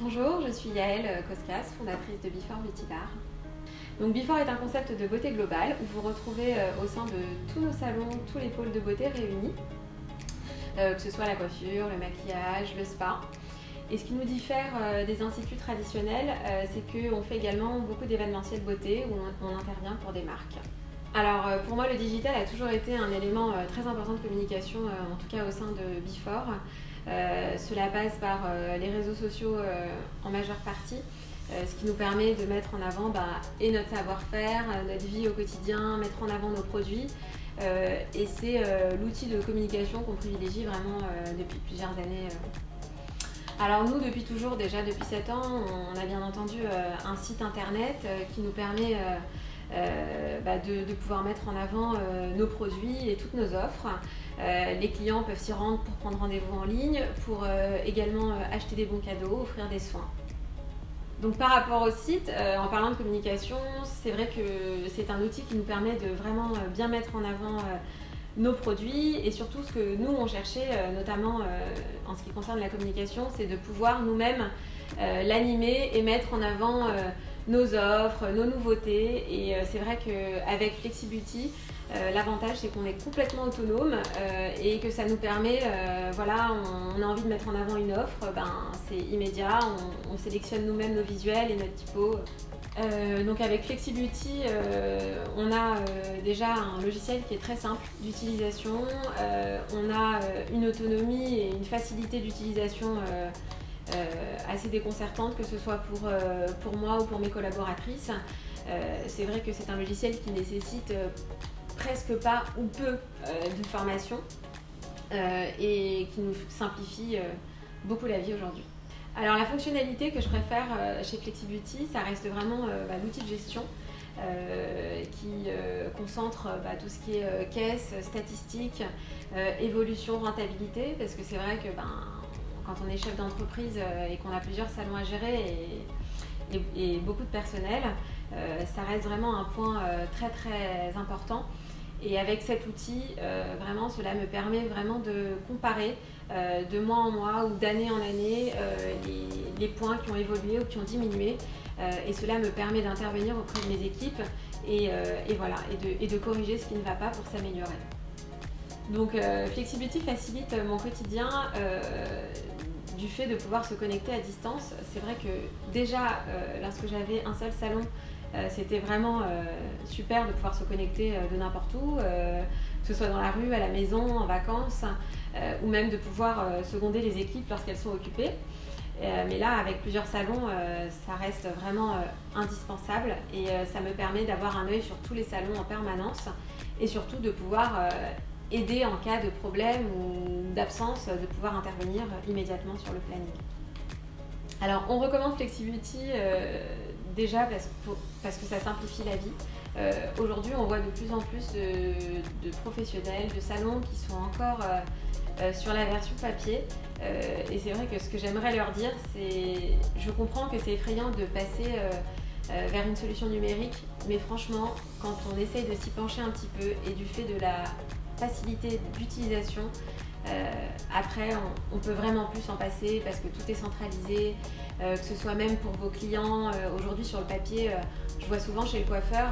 Bonjour, je suis Yaëlle Koskas, fondatrice de Before Beauty Bar. Donc Before est un concept de beauté globale où vous retrouvez au sein de tous nos salons tous les pôles de beauté réunis, que ce soit la coiffure, le maquillage, le spa. Et ce qui nous diffère des instituts traditionnels, c'est qu'on fait également beaucoup d'événementiels beauté où on intervient pour des marques. Alors pour moi, le digital a toujours été un élément très important de communication, en tout cas au sein de Before. Cela passe par les réseaux sociaux en majeure partie, ce qui nous permet de mettre en avant et notre savoir-faire, notre vie au quotidien, mettre en avant nos produits. Et c'est l'outil de communication qu'on privilégie vraiment depuis plusieurs années. Alors nous, depuis toujours, déjà depuis 7 ans, on a bien entendu un site internet qui nous permet de pouvoir mettre en avant nos produits et toutes nos offres. Les clients peuvent s'y rendre pour prendre rendez-vous en ligne, pour également acheter des bons cadeaux, offrir des soins. Donc par rapport au site, en parlant de communication, c'est vrai que c'est un outil qui nous permet de vraiment bien mettre en avant nos produits et surtout ce que nous on cherchait, notamment en ce qui concerne la communication, c'est de pouvoir nous-mêmes l'animer et mettre en avant nos offres, nos nouveautés. Et c'est vrai qu'avec FlexiBeauty, l'avantage c'est qu'on est complètement autonome et que ça nous permet, on a envie de mettre en avant une offre, c'est immédiat, on sélectionne nous-mêmes nos visuels et notre typo. Donc avec FlexiBeauty, on a déjà un logiciel qui est très simple d'utilisation, on a une autonomie et une facilité d'utilisation assez déconcertante, que ce soit pour moi ou pour mes collaboratrices. C'est vrai que c'est un logiciel qui nécessite presque pas ou peu de formation et qui nous simplifie beaucoup la vie aujourd'hui. Alors la fonctionnalité que je préfère chez FlexiBeauty, ça reste vraiment l'outil de gestion qui concentre tout ce qui est caisse, statistiques, évolution, rentabilité, parce que c'est vrai que quand on est chef d'entreprise et qu'on a plusieurs salons à gérer et beaucoup de personnel, ça reste vraiment un point très très important. Et avec cet outil, vraiment, cela me permet vraiment de comparer de mois en mois ou d'année en année les points qui ont évolué ou qui ont diminué. Et cela me permet d'intervenir auprès de mes équipes et de corriger ce qui ne va pas pour s'améliorer. Donc FlexiBeauty facilite mon quotidien du fait de pouvoir se connecter à distance. C'est vrai que déjà, lorsque j'avais un seul salon, c'était vraiment super de pouvoir se connecter de n'importe où, que ce soit dans la rue, à la maison, en vacances, ou même de pouvoir seconder les équipes lorsqu'elles sont occupées. Mais là, avec plusieurs salons, ça reste vraiment indispensable et ça me permet d'avoir un œil sur tous les salons en permanence et surtout de pouvoir aider en cas de problème ou d'absence, de pouvoir intervenir immédiatement sur le planning. Alors on recommande FlexiBeauty déjà parce que ça simplifie la vie. Aujourd'hui on voit de plus en plus de professionnels, de salons qui sont encore sur la version papier. Et c'est vrai que ce que j'aimerais leur dire, c'est je comprends que c'est effrayant de passer vers une solution numérique, mais franchement quand on essaye de s'y pencher un petit peu et du fait de la facilité d'utilisation, après on peut vraiment plus s'en passer parce que tout est centralisé, que ce soit même pour vos clients. Aujourd'hui sur le papier, je vois souvent chez le coiffeur,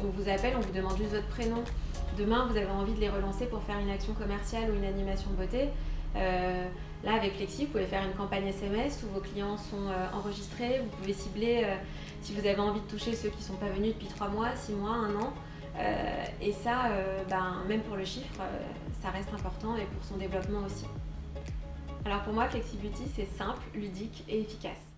on vous appelle, on vous demande juste votre prénom. Demain vous avez envie de les relancer pour faire une action commerciale ou une animation beauté. Là avec Flexi, vous pouvez faire une campagne SMS où vos clients sont enregistrés, vous pouvez cibler si vous avez envie de toucher ceux qui ne sont pas venus depuis 3 mois, 6 mois, 1 an. Et ça, même pour le chiffre, ça reste important et pour son développement aussi. Alors pour moi, FlexiBeauty, c'est simple, ludique et efficace.